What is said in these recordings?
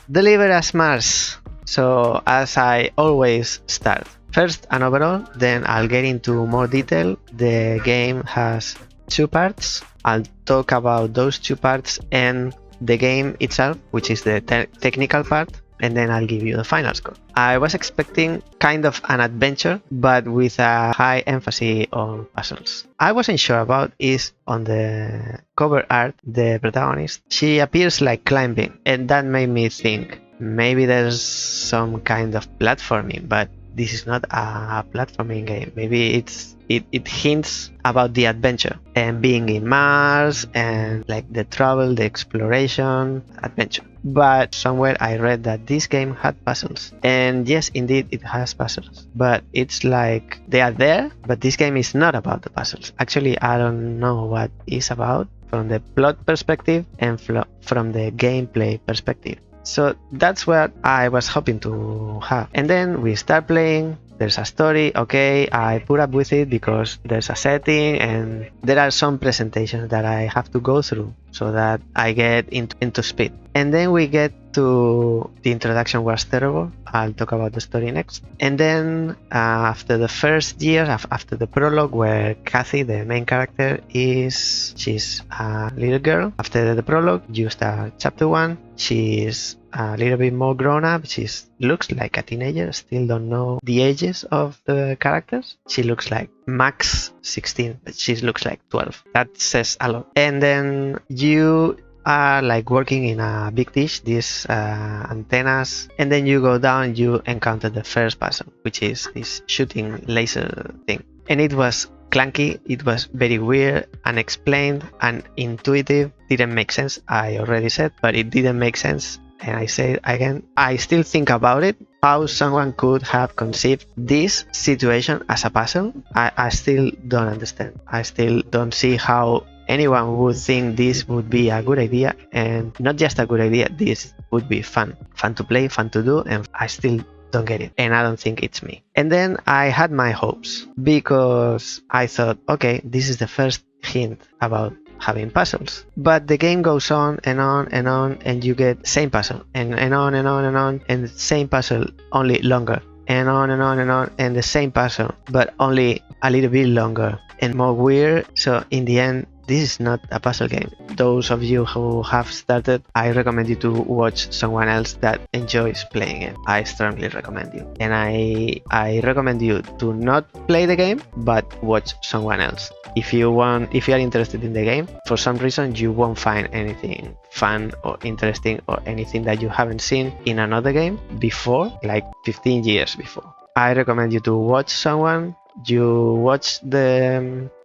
Deliver as Mars. So as I always start, first an overall, then I'll get into more detail. The game has two parts. I'll talk about those two parts and the game itself, which is the technical part, and then I'll give you the final score. I was expecting kind of an adventure, but with a high emphasis on puzzles. I wasn't sure about is on the cover art, the protagonist, she appears like climbing, and that made me think maybe there's some kind of platforming, but this is not a platforming game. Maybe it hints about the adventure and being in Mars and like the travel, the exploration, adventure. But somewhere I read that this game had puzzles, and yes, indeed it has puzzles, but it's like they are there, but this game is not about the puzzles. Actually, I don't know what it's about from the plot perspective and from the gameplay perspective. So that's what I was hoping to have. And then we start playing, there's a story, okay, I put up with it because there's a setting and there are some presentations that I have to go through so that I get into speed. And then we get to the introduction was terrible. I'll talk about the story next. And then after the first year, after the prologue where Kathy, the main character, she's a little girl. After the prologue, you start chapter 1. She's a little bit more grown up. She looks like a teenager. Still don't know the ages of the characters. She looks like max 16, but she looks like 12. That says a lot. And then you are like working in a big dish, these antennas, and then you go down, you encounter the first puzzle, which is this shooting laser thing. And it was clunky, it was very weird, unexplained, and intuitive, didn't make sense. I already said, but it didn't make sense. And I say it again, I still think about it, how someone could have conceived this situation as a puzzle. I still don't understand. I still don't see how anyone would think this would be a good idea, and not just a good idea, this would be fun to play, fun to do, and I still don't get it, and I don't think it's me. And then I had my hopes because I thought, okay, this is the first hint about having puzzles, but the game goes on and on and on, and you get same puzzle and on and on and on, and the same puzzle only longer, and on and on and on, and the same puzzle but only a little bit longer and more weird. So in the end, this is not a puzzle game. Those of you who have started, I recommend you to watch someone else that enjoys playing it. I strongly recommend you. And I recommend you to not play the game, but watch someone else. If you are interested in the game, for some reason you won't find anything fun or interesting or anything that you haven't seen in another game before, like 15 years before. I recommend you to watch someone. You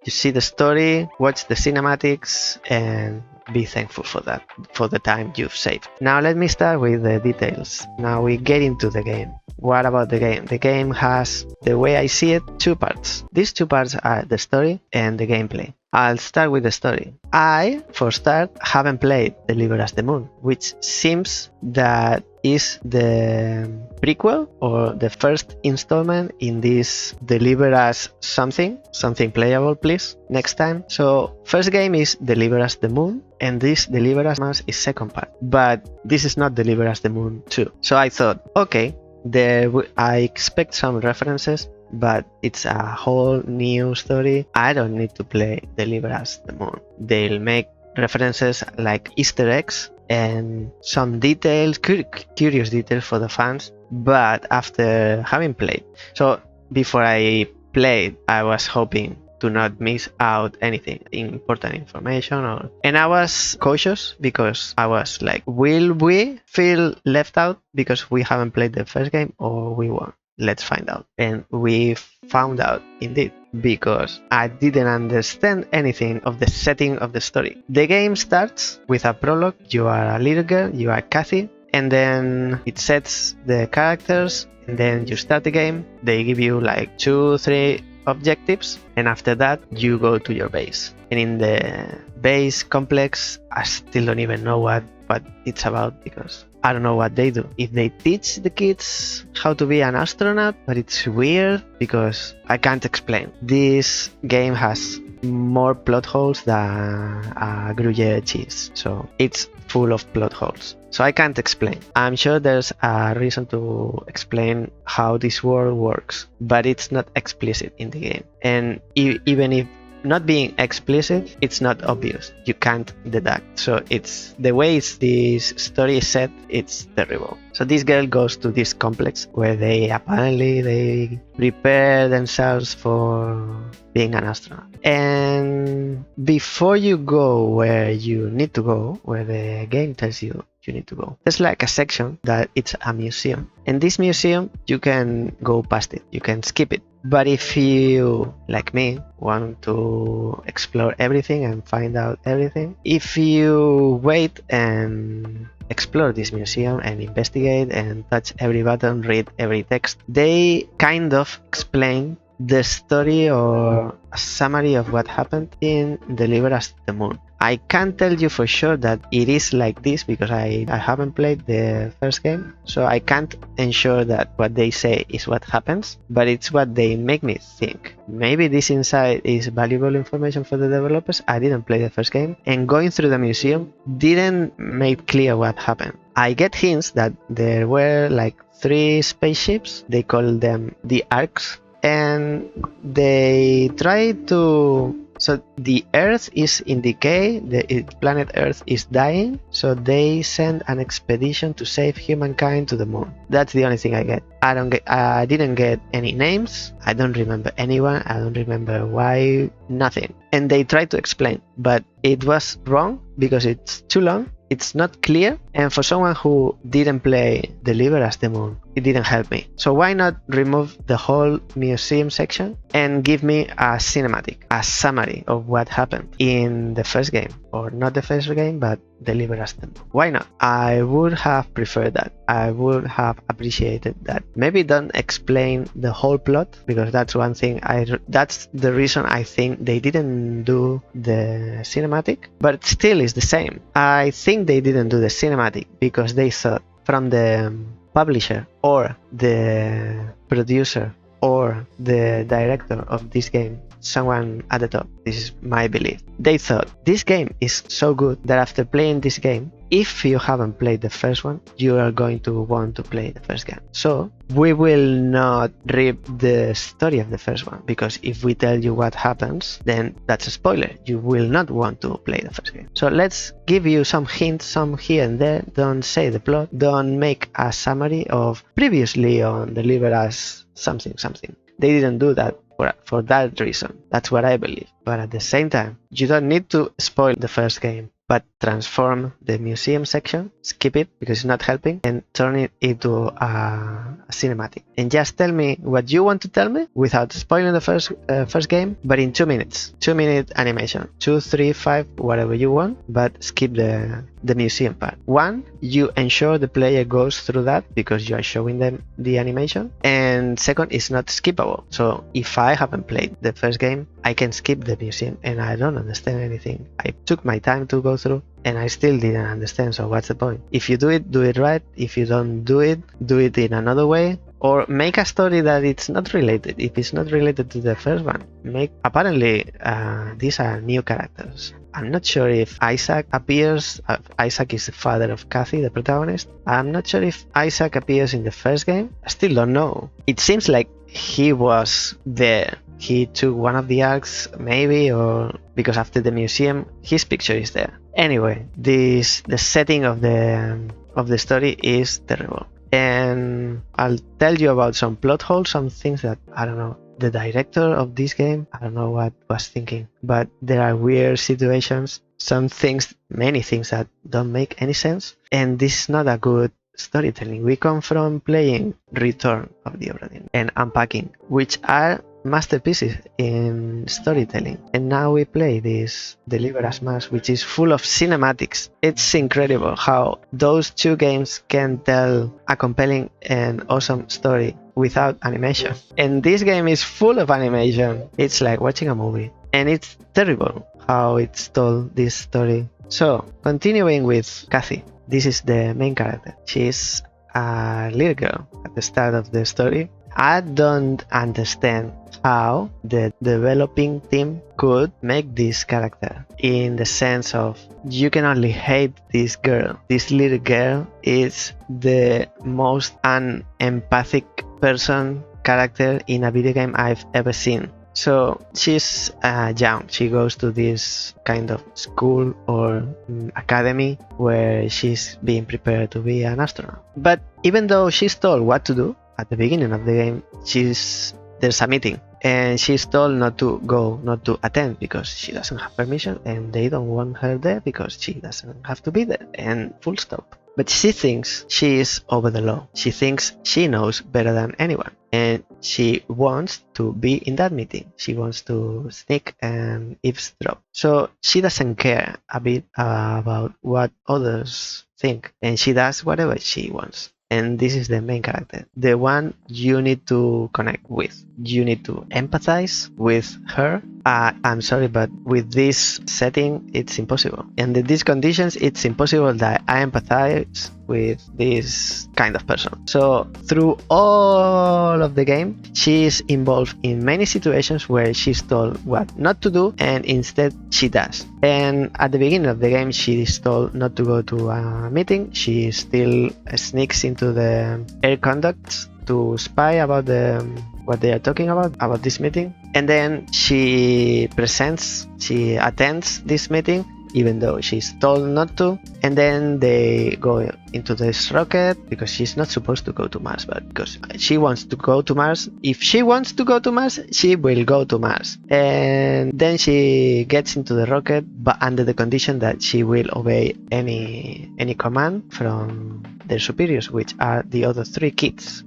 see the story, watch the cinematics, and be thankful for that, for the time you've saved. Now let me start with the details. Now we get into the game. What about the game? The game has, the way I see it, two parts. These two parts are the story and the gameplay. I'll start with the story. I, for start, haven't played Deliver Us the Moon, which seems that is the prequel or the first installment in this Deliver Us something playable, please, next time. So first game is Deliver Us the Moon, and this Deliver Us Mars is second part, but this is not Deliver Us the Moon 2. So I thought, okay, I expect some references, but it's a whole new story. I don't need to play Deliver Us the Moon. They'll make references like Easter eggs and some details, curious details for the fans, but after having played, so before I played, I was hoping to not miss out anything, important information, and I was cautious because I was like, will we feel left out because we haven't played the first game, or we won't? Let's find out. And we found out indeed, because I didn't understand anything of the setting of the story. The game starts with a prologue. You are a little girl, you are Kathy, and then it sets the characters, and then you start the game. They give you like 2-3 objectives, and after that you go to your base. And in the base complex, I still don't even know what it's about, because I don't know what they do. If they teach the kids how to be an astronaut, but it's weird because I can't explain. This game has more plot holes than a Gruyere cheese. So it's full of plot holes. So I can't explain. I'm sure there's a reason to explain how this world works, but it's not explicit in the game. And even if not being explicit, it's not obvious. You can't deduct. So it's the way this story is set, it's terrible. So this girl goes to this complex where they prepare themselves for being an astronaut. And before you go where you need to go, where the game tells you need to go, there's like a section that it's a museum. And this museum, you can go past it, you can skip it. But if you, like me, want to explore everything and find out everything, if you wait and explore this museum and investigate and touch every button, read every text, they kind of explain the story or a summary of what happened in Deliver Us the Moon. I can't tell you for sure that it is like this because I haven't played the first game, so I can't ensure that what they say is what happens, but it's what they make me think. Maybe this insight is valuable information for the developers. I didn't play the first game, and going through the museum didn't make clear what happened. I get hints that there were like 3 spaceships, they call them the Arcs, and they try to... So the Earth is in decay, the planet Earth is dying, so they send an expedition to save humankind to the moon. That's the only thing I get. I didn't get any names, I don't remember anyone, I don't remember why, nothing. And they tried to explain, but it was wrong because it's too long, it's not clear, and for someone who didn't play Deliver Us the Moon, it didn't help me. So why not remove the whole museum section and give me a cinematic, a summary of what happened in the first game, or not the first game, but Deliver Us the Moon? Why not? I would have preferred that. I would have appreciated that. Maybe don't explain the whole plot, because that's one thing. That's the reason I think they didn't do the cinematic, but still is the same. I think they didn't do the cinematic because they thought from the publisher or the producer or the director of this game, someone at the top, this is my belief, they thought this game is so good that after playing this game, if you haven't played the first one, you are going to want to play the first game. So we will not rip the story of the first one, because if we tell you what happens, then that's a spoiler. You will not want to play the first game. So let's give you some hints, some here and there. Don't say the plot. Don't make a summary of previously on Deliver Us something. They didn't do that for that reason. That's what I believe. But at the same time, you don't need to spoil the first game, but transform the museum section, skip it because it's not helping, and turn it into a cinematic. And just tell me what you want to tell me without spoiling the first game, but in 2 minutes. 2-minute animation. 2, 3, 5, whatever you want, but skip the museum part. 1, you ensure the player goes through that because you are showing them the animation. And 2nd, it's not skippable. So if I haven't played the first game, I can skip the museum and I don't understand anything. I took my time to go through and I still didn't understand, so what's the point? If you do it right. If you don't do it in another way, or make a story that it's not related. If it's not related to the first one, apparently these are new characters. I'm not sure if Isaac appears. Isaac is the father of Kathy, the protagonist. I'm not sure if Isaac appears in the first game. I still don't know. It seems like he was there. He took one of the arcs, maybe, or because after the museum, his picture is there. Anyway, the setting of the story is terrible. And I'll tell you about some plot holes, some things that, I don't know, the director of this game, I don't know what was thinking, but there are weird situations, many things that don't make any sense, and this is not a good storytelling. We come from playing Return of the Obra Dinn and Unpacking, which are masterpieces in storytelling, and now we play this Deliver Us Mars, which is full of cinematics. It's incredible how those 2 games can tell a compelling and awesome story without animation, and this game is full of animation. It's like watching a movie, and it's terrible how it's told, this story. So continuing with Kathy, this is the main character. She's a little girl at the start of the story, I don't understand how the developing team could make this character, in the sense of you can only hate this girl. This little girl is the most unempathic character in a video game I've ever seen. So she's young. She goes to this kind of school or academy where she's being prepared to be an astronaut. But even though she's told what to do at the beginning of the game, there's a meeting and she's told not to attend because she doesn't have permission and they don't want her there because she doesn't have to be there, and full stop. But she thinks she is over the law. She thinks she knows better than anyone. And she wants to be in that meeting. She wants to sneak and eavesdrop. So she doesn't care a bit about what others think. And she does whatever she wants. And this is the main character, the one you need to connect with. You need to empathize with her. I'm sorry, but with this setting, it's impossible. And in these conditions, it's impossible that I empathize with this kind of person. So through all of the game, she is involved in many situations where she's told what not to do, and instead she does. And at the beginning of the game, she is told not to go to a meeting. She still sneaks into the air conducts to spy about what they are talking about this meeting. And then she attends this meeting even though she's told not to, and then they go into this rocket because she's not supposed to go to Mars, but because she wants to go to Mars. If she wants to go to Mars, she will go to Mars. And then she gets into the rocket, but under the condition that she will obey any command from their superiors, which are the other three kids,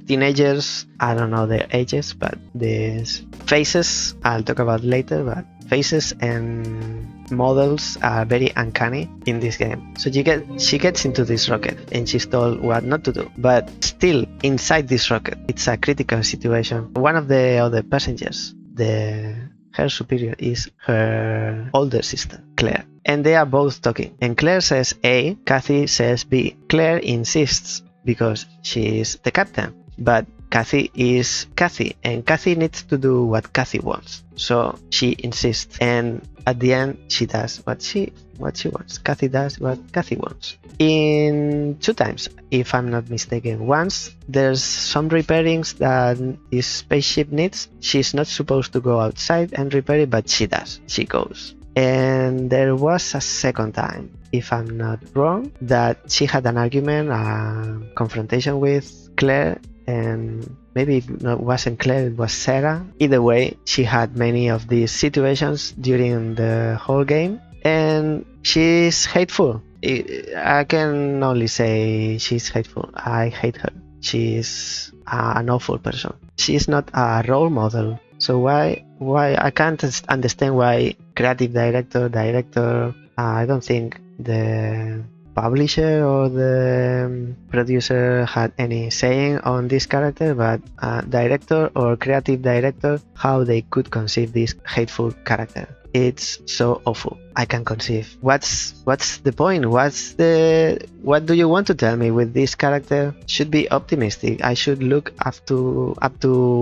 teenagers. I don't know their ages, but these faces I'll talk about later, but faces and models are very uncanny in this game. So she gets into this rocket and she's told what not to do, but still inside this rocket, it's a critical situation. One of the other passengers, her superior, is her older sister, Claire, and they are both talking, and Claire says A, Kathy says B. Claire insists because she is the captain, but Kathy is Kathy, and Kathy needs to do what Kathy wants. So she insists, and at the end she does what she wants. Kathy does what Kathy wants. In 2 times, if I'm not mistaken. Once there's some repairings that this spaceship needs. She's not supposed to go outside and repair it, but she does. She goes. And there was a second time, if I'm not wrong, that she had an argument, a confrontation with Claire, and maybe it wasn't Claire, it was Sarah. Either way, she had many of these situations during the whole game, and she's hateful. I can only say she's hateful. I hate her. She's an awful person. She's not a role model. So why I can't understand why creative director, I don't think the publisher or the producer had any saying on this character, but director or creative director, how they could conceive this hateful character. It's so awful. I can conceive. What's the point? What do you want to tell me with this character? Should be optimistic. I should look up to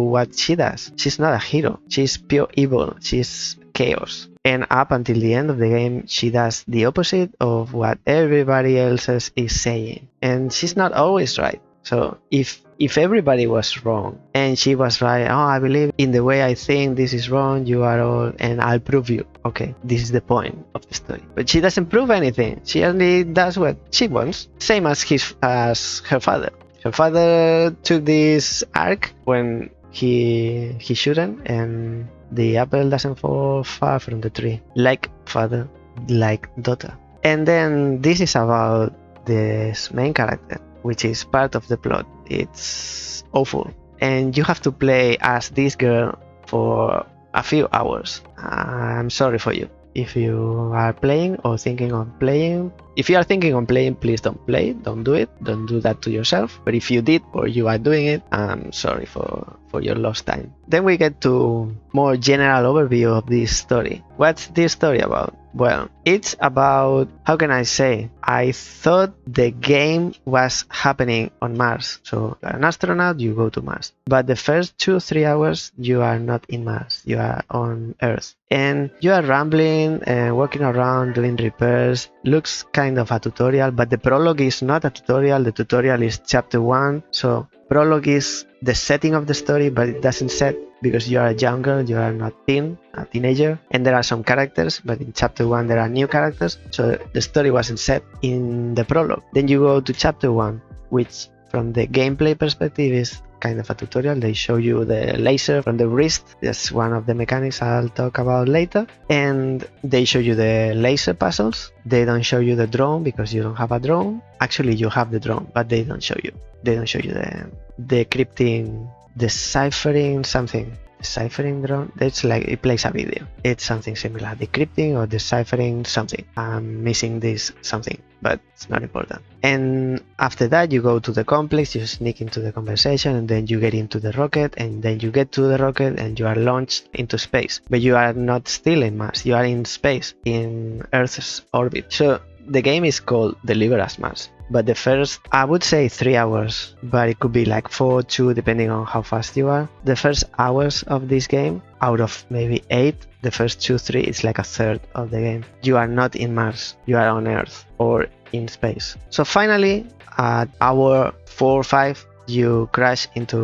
what she does. She's not a hero. She's pure evil. She's chaos. And up until the end of the game, she does the opposite of what everybody else is saying. And she's not always right. So if everybody was wrong and she was right, I believe in the way I think, this is wrong, you are all, and I'll prove you. Okay, this is the point of the story. But she doesn't prove anything. She only does what she wants. Same as her father. Her father took this arc when he shouldn't, and the apple doesn't fall far from the tree. Like father, like daughter. And then this is about this main character, which is part of the plot. It's awful. And you have to play as this girl for a few hours. I'm sorry for you. If you are playing or thinking of playing, if you are thinking of playing, please don't play. Don't do it. Don't do that to yourself. But if you did or you are doing it, I'm sorry for your lost time. Then we get to more general overview of this story. What's this story about? Well, it's about, how can I say? I thought the game was happening on Mars. So you're an astronaut, you go to Mars. But the first 2-3 hours, you are not in Mars. You are on Earth. And you are rambling and walking around doing repairs. Looks kind of a tutorial, but the prologue is not a tutorial. The tutorial is chapter 1. So prologue is the setting of the story, but it doesn't set because you are a young girl, you are not a teenager, and there are some characters, but in chapter 1 there are new characters, so the story wasn't set in the prologue. Then you go to chapter 1, which from the gameplay perspective is kind of a tutorial. They show you the laser from the wrist. That's one of the mechanics I'll talk about later. And they show you the laser puzzles. They don't show you the drone because you don't have a drone. Actually, you have the drone, but they don't show you. They don't show you the decrypting, deciphering something. Deciphering drone, it's like it plays a video. It's something similar, decrypting or deciphering something. I'm missing this something, but it's not important. And after that, you go to the complex, you sneak into the conversation, and then you get into the rocket, and then you get to the rocket and you are launched into space. But you are not still in Mars, you are in space, in Earth's orbit. So the game is called Deliver Us Mars. But the first, I would say 3 hours, but it could be like 4, 2, depending on how fast you are. The first hours of this game, out of maybe 8, the first 2, 3, it's like a third of the game. You are not in Mars, you are on Earth or in space. So finally, at hour 4 or 5, you crash into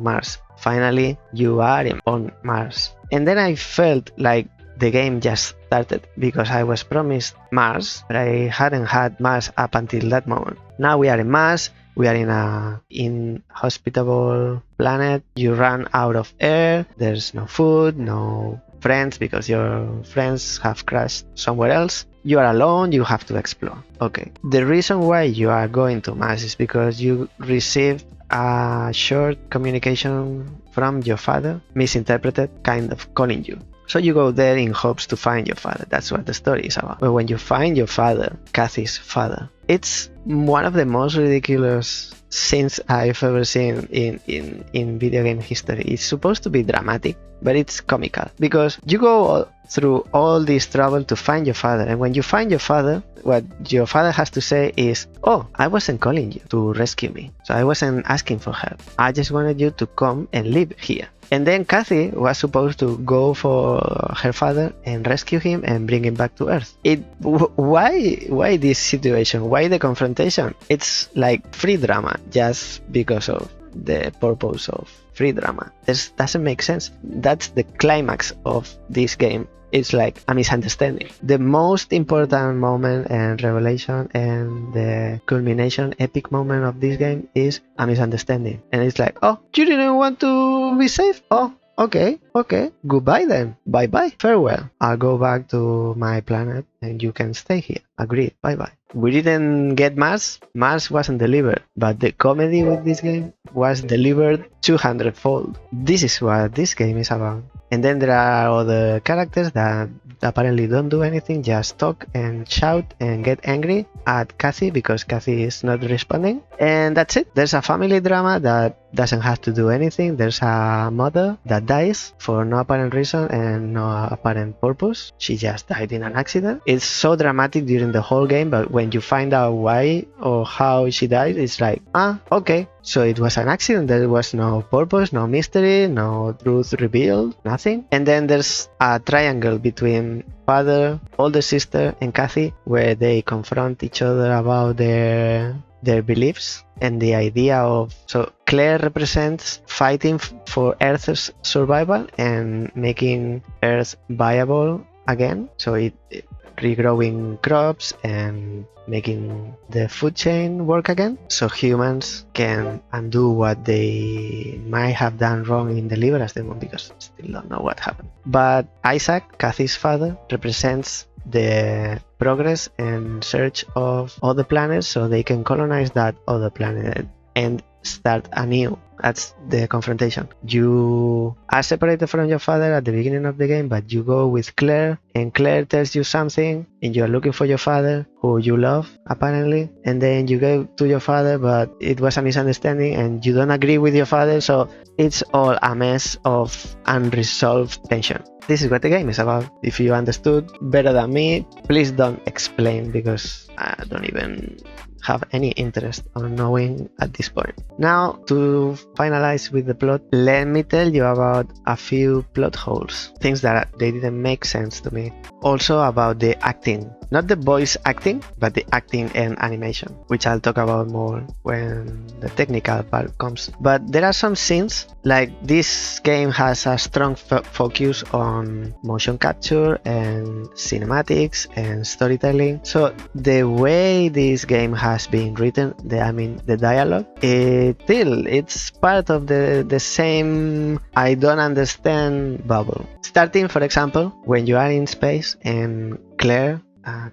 Mars. Finally, you are on Mars. And then I felt like the game just started because I was promised Mars, but I hadn't had Mars up until that moment. Now we are in Mars, we are in a inhospitable planet, you run out of air, there's no food, no friends because your friends have crashed somewhere else. You are alone, you have to explore. Okay, the reason why you are going to Mars is because you received a short communication from your father, misinterpreted, kind of calling you. So you go there in hopes to find your father. That's what the story is about. But when you find your father, Kathy's father, it's one of the most ridiculous scenes I've ever seen in video game history. It's supposed to be dramatic, but it's comical because you go through all this trouble to find your father, and when you find your father, what your father has to say is, "Oh, I wasn't calling you to rescue me, so I wasn't asking for help. I just wanted you to come and live here." And then Kathy was supposed to go for her father and rescue him and bring him back to Earth. Why this situation? Why the confrontation? It's like free drama just because of the purpose of free drama. This doesn't make sense. That's the climax of this game. It's like a misunderstanding. The most important moment and revelation and the culmination, epic moment of this game is a misunderstanding. And it's like, oh, you didn't want to be safe? Oh, okay, goodbye then. Bye-bye, farewell. I'll go back to my planet and you can stay here. Agreed, bye-bye. We didn't get Mars. Mars wasn't delivered, but the comedy with this game was delivered 200-fold. This is what this game is about. And then there are other characters that apparently don't do anything, just talk and shout and get angry at Kathy because Kathy is not responding. And that's it. There's a family drama that doesn't have to do anything. There's a mother that dies for no apparent reason and no apparent purpose. She just died in an accident. It's so dramatic during the whole game, but when you find out why or how she died, it's like, okay. So it was an accident. There was no purpose, no mystery, no truth revealed, nothing. And then there's a triangle between father, older sister, and Kathy, where they confront each other about their beliefs and the idea of. So Claire represents fighting for Earth's survival and making Earth viable again. So it regrowing crops and making the food chain work again, so humans can undo what they might have done wrong in Deliver Us Demon, because still don't know what happened. But Isaac, Kathy's father, represents the progress and search of other planets so they can colonize that other planet and start anew. That's the confrontation. You are separated from your father at the beginning of the game, but you go with Claire, and Claire tells you something, and you are looking for your father, who you love, apparently. And then you go to your father, but it was a misunderstanding, and you don't agree with your father, so it's all a mess of unresolved tension. this is what the game is about. If you understood better than me, please don't explain, because I don't even have any interest on knowing at this point. Now, to finalize with the plot, let me tell you about a few plot holes, things that they didn't make sense to me. Also about the acting, not the voice acting, but the acting and animation, which I'll talk about more when the technical part comes. But there are some scenes, like this game has a strong focus on motion capture and cinematics and storytelling. So the way this game has been written, the dialogue, it's part of the same I don't understand bubble. Starting, for example, when you are in space and Claire,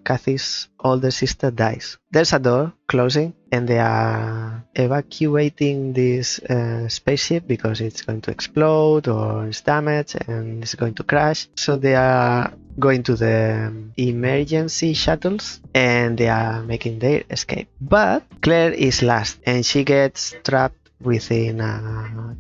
Kathy's older sister, dies. There's a door closing and they are evacuating this spaceship because it's going to explode or it's damaged and it's going to crash. So they are going to the emergency shuttles and they are making their escape. But Claire is last and she gets trapped within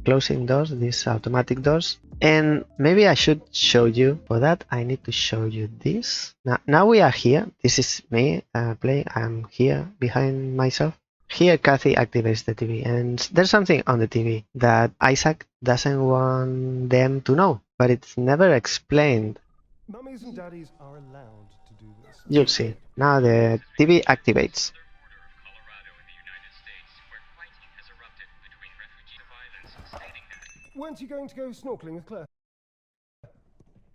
closing doors, these automatic doors. And maybe I should show you. For that, I need to show you this. Now we are here. This is me playing. I'm here behind myself. Here, Kathy activates the TV, and there's something on the TV that Isaac doesn't want them to know, but it's never explained. Mummies and daddies are allowed to do this. You'll see. Now the TV activates. Weren't you going to go snorkeling with Claire?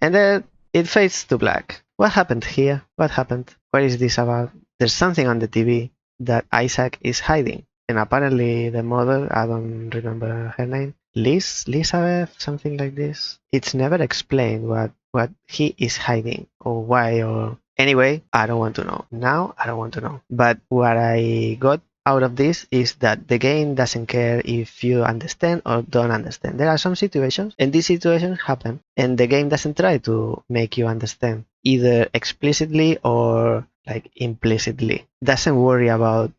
And then it fades to black. What happened here? What happened? What is this about? There's something on the TV that Isaac is hiding. And apparently the mother, I don't remember her name, Elizabeth, something like this. It's never explained what he is hiding or why, or anyway, I don't want to know. Now I don't want to know. But what I got out of this is that the game doesn't care if you understand or don't understand. There are some situations, and these situations happen, and the game doesn't try to make you understand, either explicitly or like implicitly. Doesn't worry about,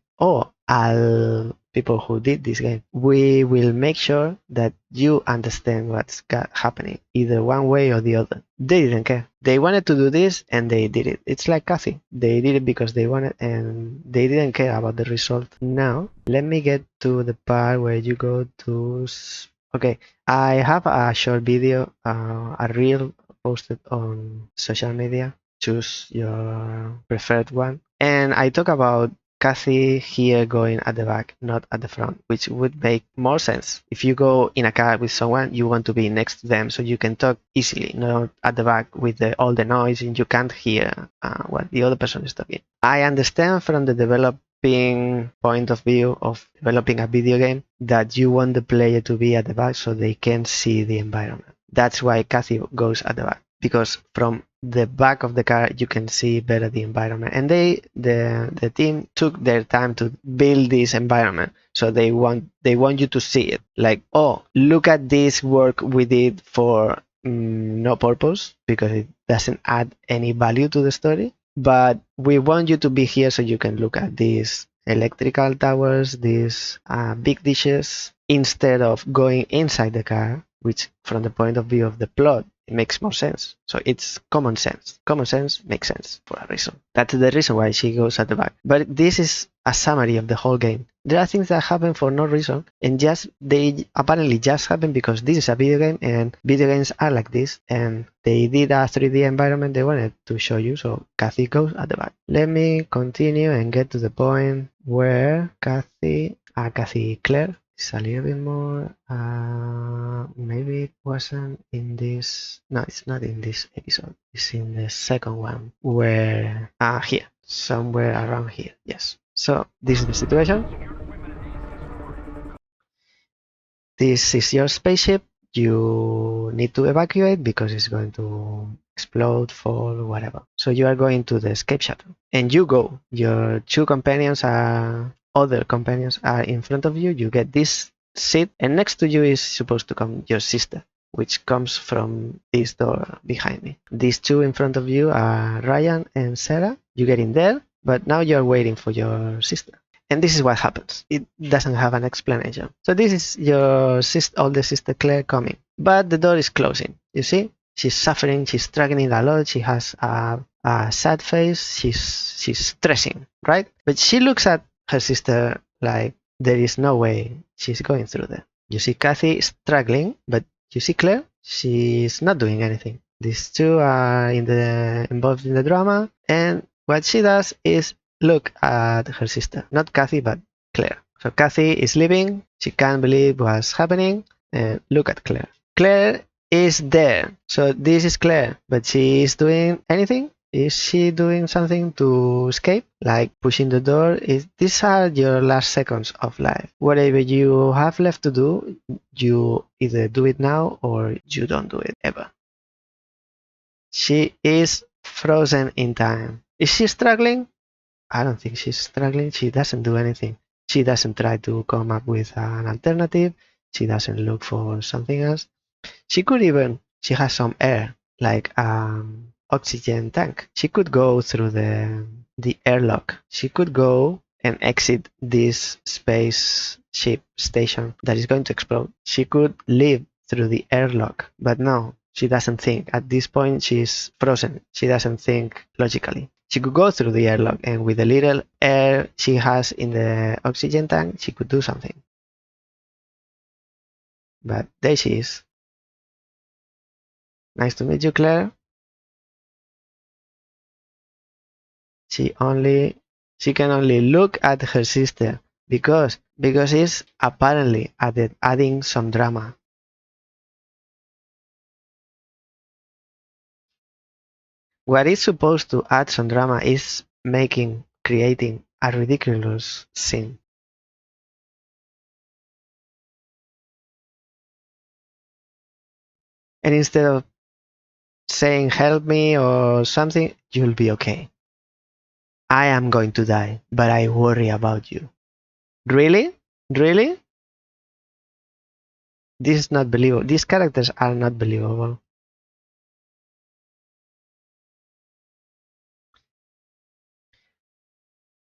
people who did this game. We will make sure that you understand what's happening, either one way or the other. They didn't care. They wanted to do this and they did it. It's like Kathy. They did it because they wanted and they didn't care about the result. Now, let me get to the part where you go to... Okay, I have a short video, a reel posted on social media. Choose your preferred one. And I talk about Kathy here going at the back, not at the front, which would make more sense. If you go in a car with someone, you want to be next to them so you can talk easily, not at the back with all the noise and you can't hear what the other person is talking. I understand from the developing point of view of developing a video game that you want the player to be at the back so they can see the environment. That's why Kathy goes at the back, because from the back of the car you can see better the environment, and the team took their time to build this environment, so they want you to see it, like, oh, look at this work we did for no purpose because it doesn't add any value to the story, but we want you to be here so you can look at these electrical towers, these big dishes, instead of going inside the car, which from the point of view of the plot it makes more sense. So it's common sense. Common sense makes sense for a reason. That's the reason why she goes at the back. But this is a summary of the whole game. There are things that happen for no reason, and they apparently just happen because this is a video game and video games are like this, and they did a 3D environment they wanted to show you, so Kathy goes at the back. Let me continue and get to the point where Claire, it's a little bit more, maybe it wasn't in this, no, it's not in this episode, it's in the second one, where, here, somewhere around here, yes. So, this is the situation. This is your spaceship, you need to evacuate because it's going to explode, fall, whatever. So you are going to the escape shuttle, and you go, your other companions are in front of you, you get this seat, and next to you is supposed to come your sister, which comes from this door behind me. These two in front of you are Ryan and Sarah. You get in there, but now you're waiting for your sister. And this is what happens. It doesn't have an explanation. So this is your older sister Claire coming, but the door is closing. You see? She's suffering, she's struggling a lot, she has a sad face, she's stressing, right? But she looks at her sister like there is no way she's going through that. You see Kathy struggling, but you see Claire, she's not doing anything. These two are involved in the drama, and what she does is look at her sister, not Kathy, but Claire. So Kathy is leaving, she can't believe what's happening, and look at Claire. Claire is there. So this is Claire, but she is doing anything? Is she doing something to escape? Like pushing the door? These are your last seconds of life. Whatever you have left to do, you either do it now or you don't do it ever. She is frozen in time. Is she struggling? I don't think she's struggling. She doesn't do anything. She doesn't try to come up with an alternative. She doesn't look for something else. She has some air, like oxygen tank. She could go through the airlock. She could go and exit this spaceship station that is going to explode. She could leave through the airlock, but no, she doesn't think. At this point, she's frozen. She doesn't think logically. She could go through the airlock, and with the little air she has in the oxygen tank, she could do something. But there she is. Nice to meet you, Claire. She can only look at her sister because it's apparently adding some drama. What is supposed to add some drama is creating a ridiculous scene. And instead of saying help me or something, you'll be okay. I am going to die, but I worry about you. Really? Really? This is not believable. These characters are not believable.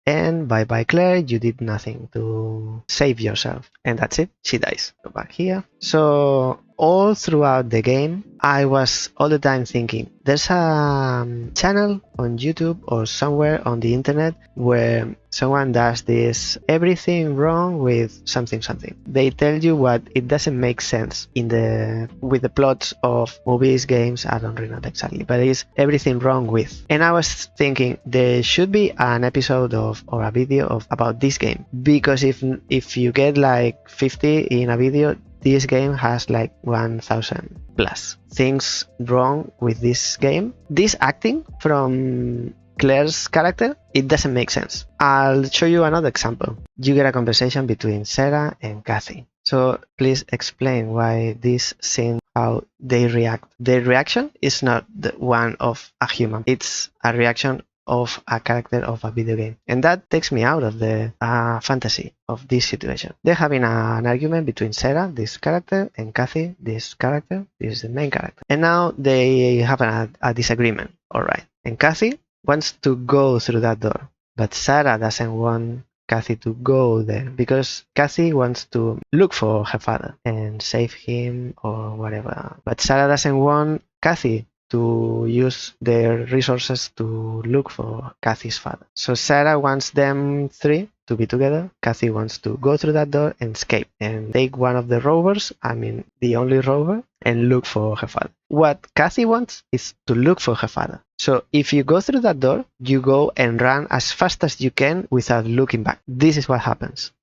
And bye-bye Claire, you did nothing to save yourself. And that's it, she dies. Go back here. So all throughout the game, I was all the time thinking, there's a channel on YouTube or somewhere on the internet where someone does this everything wrong with something. They tell you what it doesn't make sense with the plots of movies, games, I don't remember exactly, but it's everything wrong with. And I was thinking there should be an episode or a video about this game, because if you get like 50 in a video, this game has like 1000 plus things wrong with this game. This acting from Claire's character, it doesn't make sense. I'll show you another example. You get a conversation between Sarah and Kathy. So please explain why this scene, how they react. Their reaction is not the one of a human. It's a reaction of a character of a video game. And that takes me out of the fantasy of this situation. They're having an argument between Sarah, this character, and Kathy, this character. This is the main character. And now they have a disagreement. Alright. And Kathy wants to go through that door. But Sarah doesn't want Kathy to go there because Kathy wants to look for her father and save him or whatever. But Sarah doesn't want Kathy to use their resources to look for Kathy's father. So Sarah wants them three to be together. Kathy wants to go through that door and escape and take one of the rovers, the only rover, and look for her father. What Kathy wants is to look for her father. So if you go through that door, you go and run as fast as you can without looking back. This is what happens.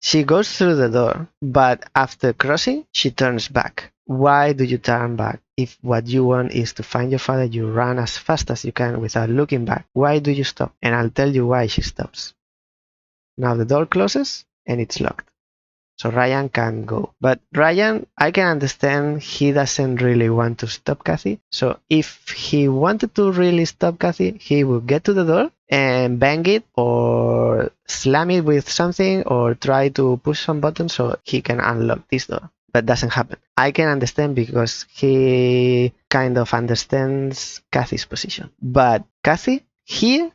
She goes through the door, but after crossing, she turns back. Why do you turn back? If what you want is to find your father, you run as fast as you can without looking back. Why do you stop? And I'll tell you why she stops. Now the door closes and it's locked. So Ryan can't go. But Ryan, I can understand he doesn't really want to stop Kathy. So if he wanted to really stop Kathy, he would get to the door and bang it or slam it with something or try to push some buttons so he can unlock this door. But doesn't happen. I can understand because he kind of understands Kathy's position. But Kathy, here,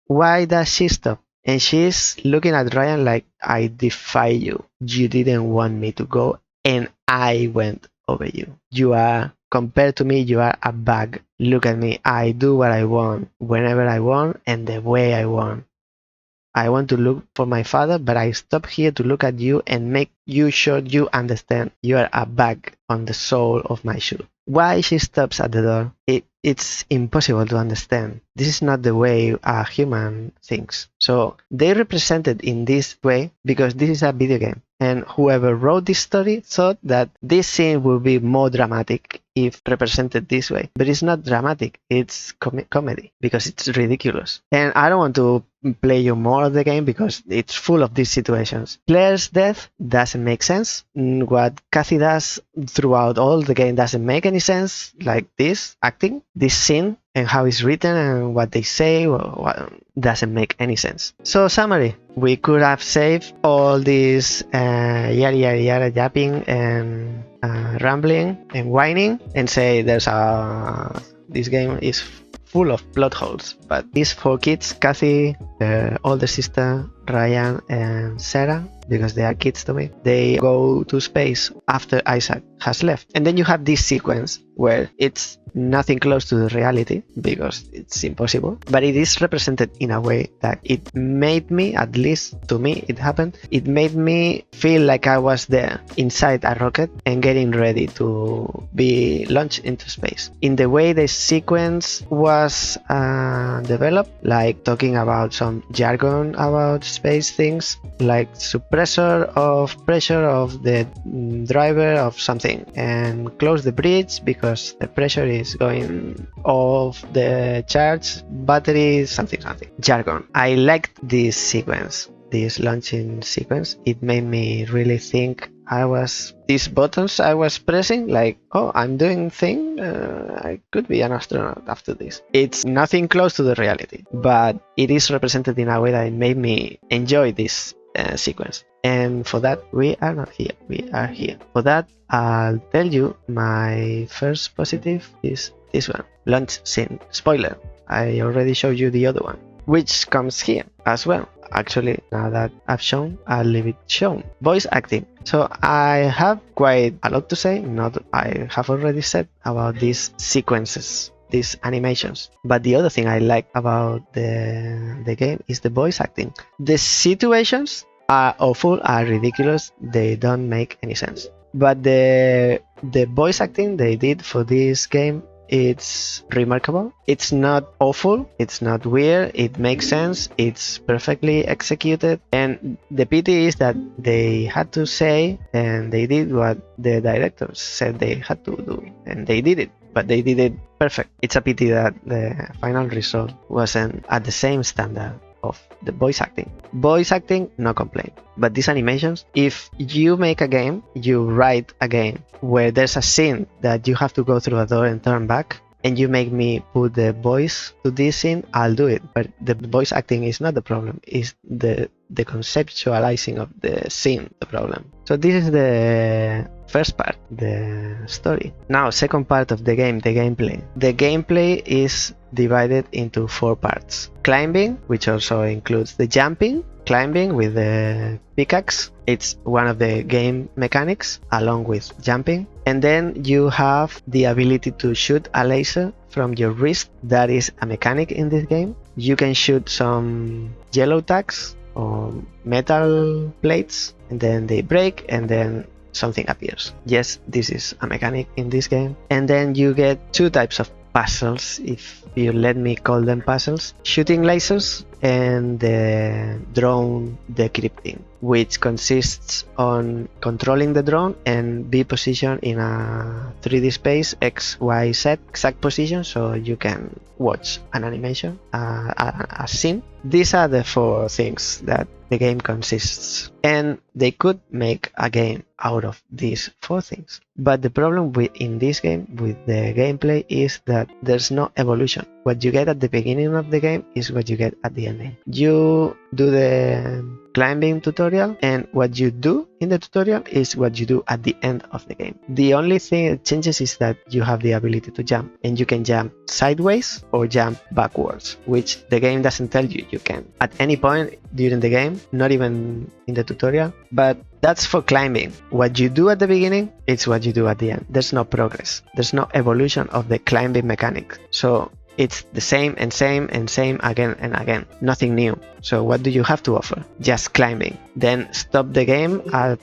Why does she stop? And she's looking at Ryan like, I defy you. You didn't want me to go, and I went over you. You are, compared to me, you are a bug. Look at me. I do what I want, whenever I want, and the way I want. I want to look for my father, but I stop here to look at you and make you sure you understand you are a bug on the sole of my shoe. Why she stops at the door? It's impossible to understand. This is not the way a human thinks. So they represent it in this way because this is a video game. And whoever wrote this story thought that this scene would be more dramatic if represented this way. But it's not dramatic, it's comedy because it's ridiculous. And I don't want to play you more of the game because it's full of these situations. Claire's death doesn't make sense. What Kathy does throughout all the game doesn't make any sense, like this acting, this scene, and how it's written and what they say doesn't make any sense. So summary, we could have saved all this yada yada yada yapping and rambling and whining and say this game is full of plot holes, but these four kids, Kathy, older sister, Ryan, and Sarah, because they are kids to me, they go to space after Isaac has left. And then you have this sequence where it's nothing close to the reality because it's impossible, but it is represented in a way that it made me, at least to me it happened, it made me feel like I was there inside a rocket and getting ready to be launched into space. In the way the sequence was developed, like talking about some jargon about space things, like suppressor of pressure of the driver of something and close the bridge because the pressure is going off the charge battery, something jargon. I liked this sequence, this launching sequence. It made me really think these buttons I was pressing, like, oh, I'm doing thing, I could be an astronaut after this. It's nothing close to the reality, but it is represented in a way that made me enjoy this sequence. And for that, we are not here. We are here. For that, I'll tell you my first positive is this one. Launch scene. Spoiler. I already showed you the other one, which comes here as well. Actually, now that I've shown, I'll leave it shown. Voice acting. So I have quite a lot to say. I have already said about these sequences, these animations. But the other thing I like about the game is the voice acting. The situations are awful, are ridiculous, they don't make any sense. But the voice acting they did for this game, it's remarkable. It's not awful, it's not weird, it makes sense, it's perfectly executed. And the pity is that they had to say and they did what the directors said they had to do, and they did it, but they did it perfect. It's a pity that the final result wasn't at the same standard of the voice acting. Voice acting, no complaint. But these animations, if you make a game, you write a game where there's a scene that you have to go through a door and turn back, and you make me put the voice to this scene, I'll do it. But the voice acting is not the problem, it's the conceptualizing of the scene the problem. So this is the first part, the story. Now, second part of the game, the gameplay. The gameplay is divided into 4 parts. Climbing, which also includes the jumping, climbing with the pickaxe. It's one of the game mechanics along with jumping. And then you have the ability to shoot a laser from your wrist. That is a mechanic in this game. You can shoot some yellow tags or metal plates and then they break and then something appears. Yes, this is a mechanic in this game. And then you get 2 types of puzzles, if you let me call them puzzles. Shooting lasers and the drone decrypting, which consists on controlling the drone and be positioned in a 3D space, X, Y, Z exact position, so you can watch an animation, a scene. These are the 4 things that the game consists, and they could make a game out of these 4 things. But the problem in this game with the gameplay is that there's no evolution. What you get at the beginning of the game is what you get at the ending. You do the climbing tutorial, and what you do in the tutorial is what you do at the end of the game. The only thing that changes is that you have the ability to jump, and you can jump sideways or jump backwards, which the game doesn't tell you you can at any point during the game, not even in the tutorial. But that's for climbing. What you do at the beginning, it's what you do at the end. There's no progress. There's no evolution of the climbing mechanic. So it's the same and same and same again and again. Nothing new. So what do you have to offer? Just climbing. Then stop the game at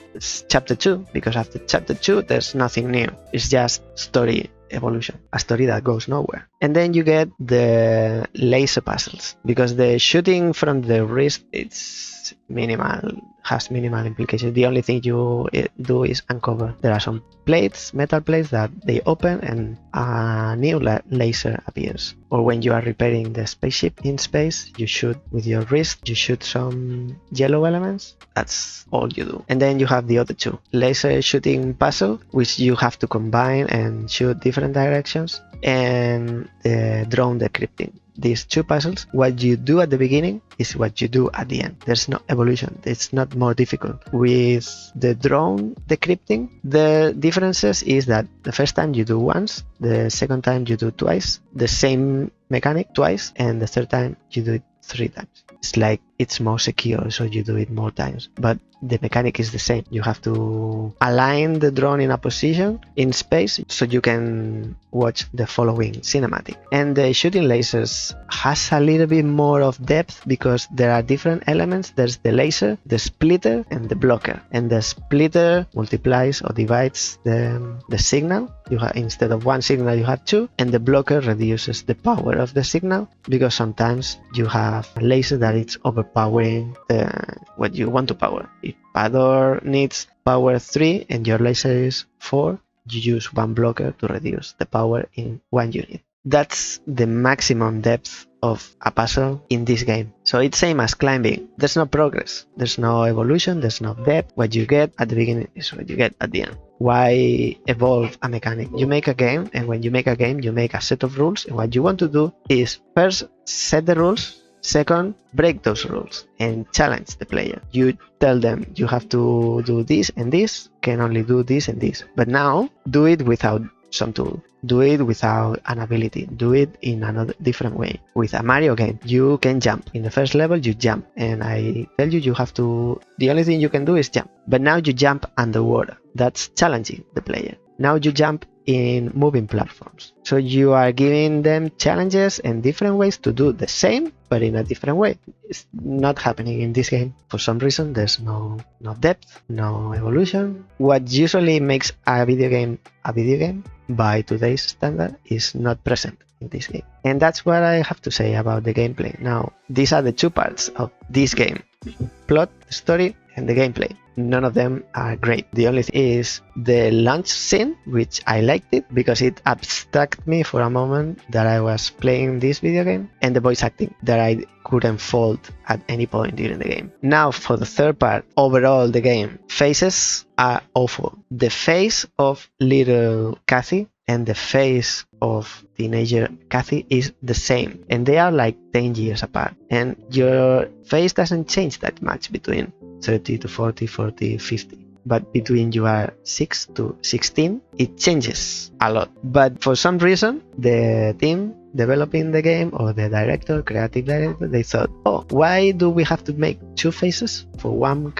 chapter 2, because after chapter 2 there's nothing new. It's just story evolution, a story that goes nowhere. And then you get the laser puzzles, because the shooting from the wrist, it's minimal, has minimal implications. The only thing you do is uncover. There are some plates, metal plates, that they open and a new laser appears. Or when you are repairing the spaceship in space, you shoot with your wrist, you shoot some yellow elements. That's all you do. And then you have the other two. Laser shooting puzzle, which you have to combine and shoot different directions, and the drone decrypting. These two puzzles, what you do at the beginning is what you do at the end. There's no evolution. It's not more difficult. With the drone decrypting, the differences is that the first time you do once, the second time you do twice, the same mechanic twice, and the third time you do it 3 times. It's like it's more secure, so you do it more times, but the mechanic is the same. You have to align the drone in a position in space so you can watch the following cinematic. And the shooting lasers has a little bit more of depth, because there are different elements. There's the laser, the splitter, and the blocker. And the splitter multiplies or divides the signal. You have, instead of one signal, you have 2, and the blocker reduces the power of the signal, because sometimes you have a laser that it's overpowering what you want to power. If a door needs power 3 and your laser is 4, you use one blocker to reduce the power in one unit. That's the maximum depth of a puzzle in this game. So it's same as climbing. There's no progress, there's no evolution, there's no depth. What you get at the beginning is what you get at the end. Why evolve a mechanic? You make a game, and when you make a game, you make a set of rules, and what you want to do is first set the rules, second break those rules and challenge the player. You tell them you have to do this and this, can only do this and this, but now do it without some tool, do it without an ability, do it in another different way. With a Mario game, you can jump. In the first level you jump, and I tell you you have to, the only thing you can do is jump, but now you jump underwater. That's challenging the player. Now you jump in moving platforms, so you are giving them challenges and different ways to do the same but in a different way. It's not happening in this game. For some reason there's no depth, no evolution. What usually makes a video game by today's standard is not present in this game. And that's what I have to say about the gameplay. Now, these are the two parts of this game: plot, story, and the gameplay. None of them are great. The only thing is the launch scene, which I liked it because it abstracted me for a moment that I was playing this video game, and the voice acting that I couldn't fault at any point during the game. Now for the third part, overall the game, faces are awful. The face of little Kathy and the face of teenager Kathy is the same, and they are like 10 years apart, and your face doesn't change that much between 30 to 40, 40, 50. But between you are 6 to 16, it changes a lot. But for some reason, the team developing the game, or the director, creative director, they thought, oh, why do we have to make 2 faces for one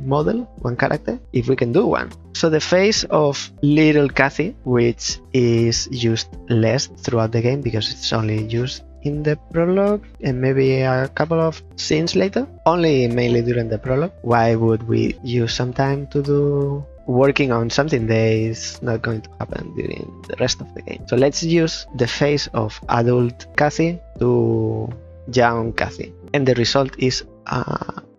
model, one character, if we can do one? So the face of little Kathy, which is used less throughout the game because it's only used in the prologue and maybe a couple of scenes later, only mainly during the prologue. Why would we use some time to do working on something that is not going to happen during the rest of the game? So let's use the face of adult Kathy to young Kathy, and the result is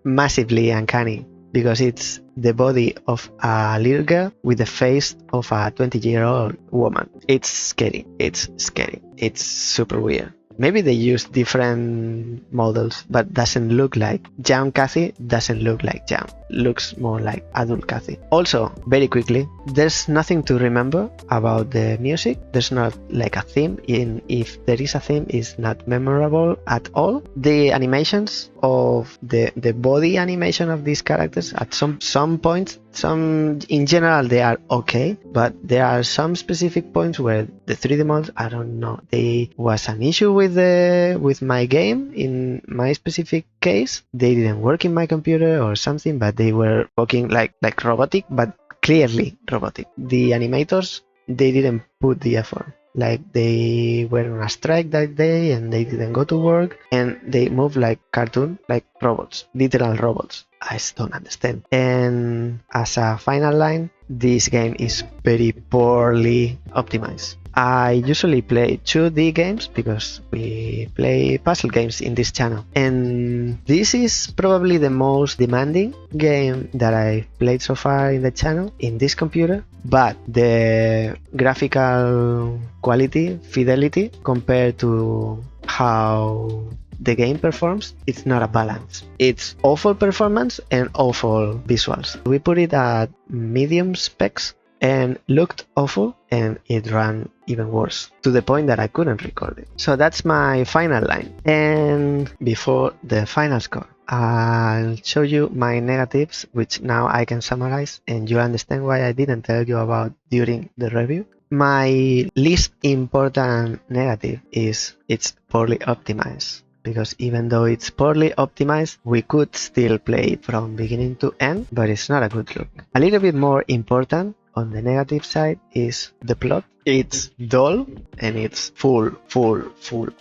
massively uncanny, because it's the body of a little girl with the face of a 20-year-old woman. It's scary. It's scary. It's super weird. Maybe they use different models, but doesn't look like young Kathy, doesn't look like young looks more like adult cutscene. Also, very quickly, there's nothing to remember about the music. There's not like a theme. If there is a theme, it's not memorable at all. The animations of the body animation of these characters at some points, in general they are okay, but there are some specific points where the 3D models, I don't know, there was an issue with my game. In my specific case, they didn't work in my computer or something, but they were working like robotic, but clearly robotic. The animators, they didn't put the effort. Like they were on a strike that day and they didn't go to work, and they move like cartoon, like robots, literal robots. I just don't understand. And as a final line, this game is very poorly optimized. I usually play 2D games because we play puzzle games in this channel, and this is probably the most demanding game that I've played so far in the channel in this computer, but the graphical quality, fidelity compared to how the game performs, it's not a balance. It's awful performance and awful visuals. We put it at medium specs and looked awful, and it ran even worse, to the point that I couldn't record it. So that's my final line. And before the final score, I'll show you my negatives, which now I can summarize and you understand why I didn't tell you about during the review. My least important negative is it's poorly optimized, because even though it's poorly optimized, we could still play it from beginning to end, but it's not a good look. A little bit more important on the negative side is the plot. It's dull and it's full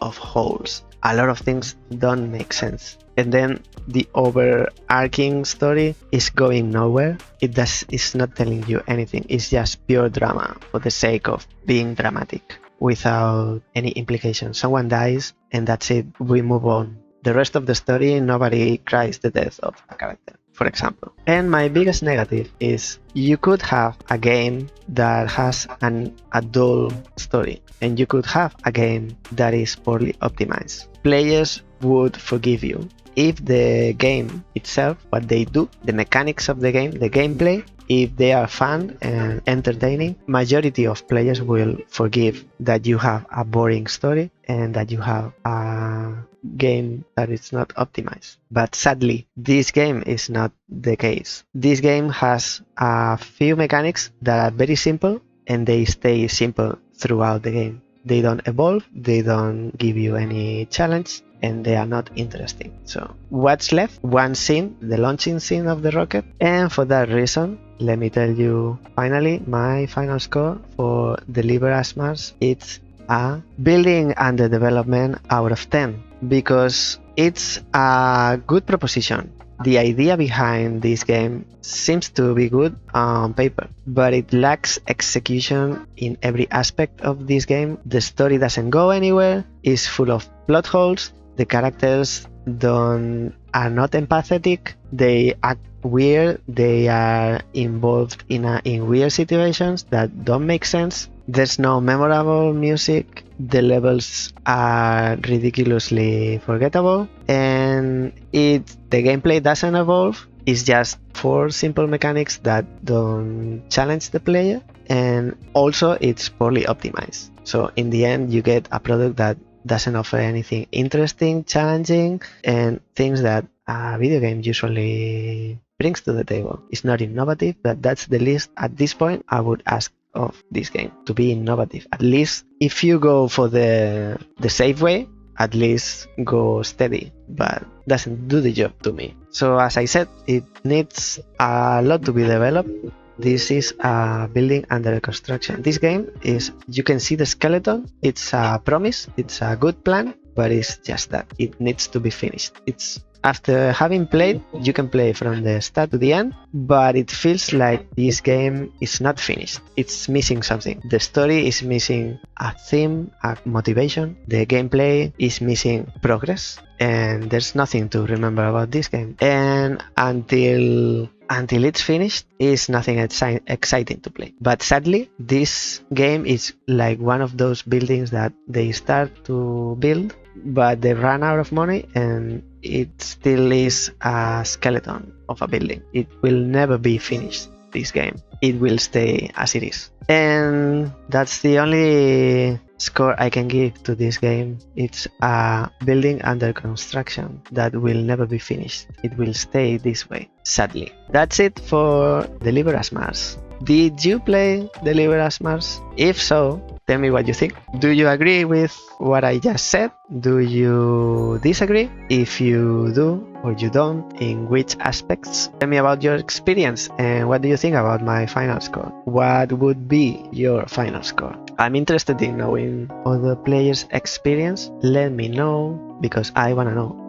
of holes. A lot of things don't make sense. And then the overarching story is going nowhere. It's not telling you anything. It's just pure drama for the sake of being dramatic, without any implication. Someone dies and that's it. We move on. The rest of the story, nobody cries the death of a character, for example. And my biggest negative is you could have a game that has a dull story, and you could have a game that is poorly optimized. Players would forgive you if the game itself, what they do, the mechanics of the game, the gameplay, if they are fun and entertaining, majority of players will forgive that you have a boring story and that you have a game that is not optimized. But sadly, this game is not the case. This game has a few mechanics that are very simple, and they stay simple throughout the game. They don't evolve, they don't give you any challenge, and they are not interesting. So what's left? One scene, the launching scene of the rocket. And for that reason, let me tell you finally my final score for Deliver Us Mars. It's a building under development out of 10, because it's a good proposition. The idea behind this game seems to be good on paper, but it lacks execution in every aspect of this game. The story doesn't go anywhere, it's full of plot holes, the characters are not empathetic, they act weird, they are involved in weird situations that don't make sense. There's no memorable music, the levels are ridiculously forgettable, and the gameplay doesn't evolve. It's just 4 simple mechanics that don't challenge the player, and also it's poorly optimized. So in the end, you get a product that doesn't offer anything interesting, challenging, and things that a video game usually brings to the table. It's not innovative, but that's the least at this point I would ask of this game, to be innovative. At least if you go for the safe way, at least go steady, but doesn't do the job to me. So as I said, it needs a lot to be developed. This is a building under construction. This game is, you can see the skeleton, it's a promise, it's a good plan, but it's just that it needs to be finished. It's after having played, you can play from the start to the end, but it feels like this game is not finished. It's missing something. The story is missing a theme, a motivation. The gameplay is missing progress, and there's nothing to remember about this game. And until it's finished, it's nothing exciting to play. But sadly, this game is like one of those buildings that they start to build, but they ran out of money and it still is a skeleton of a building. It will never be finished, this game. It will stay as it is. And that's the only score I can give to this game. It's a building under construction that will never be finished. It will stay this way, sadly. That's it for Deliver Us Mars. Did you play Deliver Us Mars? If so, tell me what you think. Do you agree with what I just said? Do you disagree? If you do or you don't, in which aspects? Tell me about your experience and what do you think about my final score? What would be your final score? I'm interested in knowing other players' experience. Let me know because I wanna know.